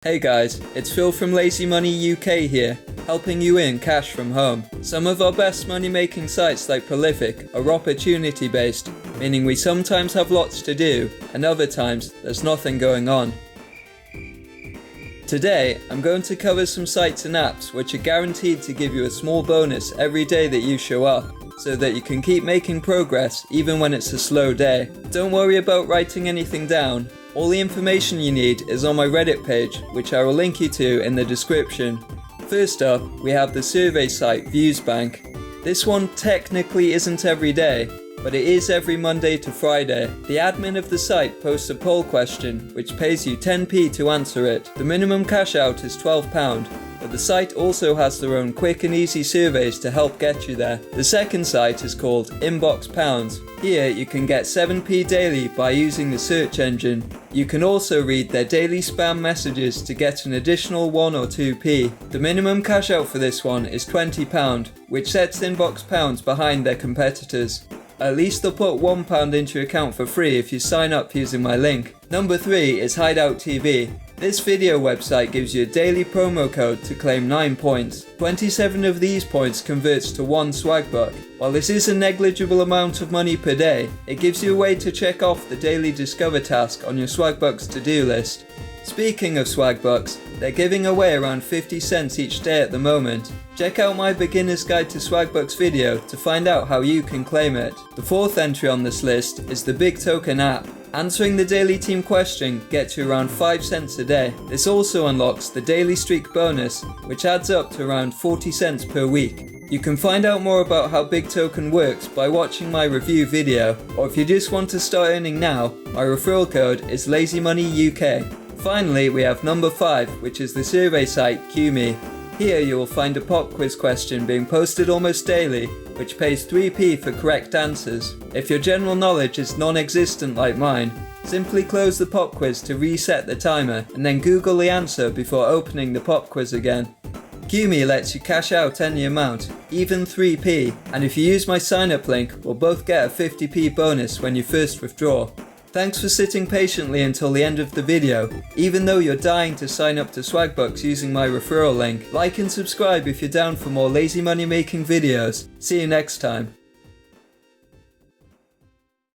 Hey guys, it's Phil from Lazy Money UK here, helping you earn cash from home. Some of our best money making sites like Prolific are opportunity based, meaning we sometimes have lots to do and other times there's nothing going on. Today, I'm going to cover some sites and apps which are guaranteed to give you a small bonus every day that you show up, so that you can keep making progress even when it's a slow day. Don't worry about writing anything down. All the information you need is on my Reddit page, which I will link you to in the description. First up, we have the survey site SurveysBank. This one technically isn't every day, but it is every Monday to Friday. The admin of the site posts a poll question, which pays you 10p to answer it. The minimum cash out is £12, but the site also has their own quick and easy surveys to help get you there. The second site is called Inbox Pounds. Here you can get 7p daily by using the search engine. You can also read their daily spam messages to get an additional 1 or 2p. The minimum cash out for this one is £20, which sets Inbox Pounds behind their competitors. At least they'll put £1 into your account for free if you sign up using my link. Number 3 is Hideout TV. This video website gives you a daily promo code to claim 9 points. 27 of these points converts to 1 swag buck. While this is a negligible amount of money per day, it gives you a way to check off the daily discover task on your swag bucks to-do list. Speaking of swag bucks, they're giving away around 50 cents each day at the moment. Check out my beginner's guide to swag bucks video to find out how you can claim it. The fourth entry on this list is the BIGtoken app. Answering the daily team question gets you around 5 cents a day. This also unlocks the daily streak bonus, which adds up to around 40 cents per week. You can find out more about how BIGtoken works by watching my review video, or if you just want to start earning now, my referral code is LazyMoneyUK. Finally, we have number 5, which is the survey site QMe. Here you will find a pop quiz question being posted almost daily, which pays 3p for correct answers. If your general knowledge is non-existent like mine, simply close the pop quiz to reset the timer and then Google the answer before opening the pop quiz again. QMe lets you cash out any amount, even 3p, and if you use my sign up link, we'll both get a 50p bonus when you first withdraw. Thanks for sitting patiently until the end of the video. Even though you're dying to sign up to Swagbucks using my referral link, like and subscribe if you're down for more lazy money making videos. See you next time.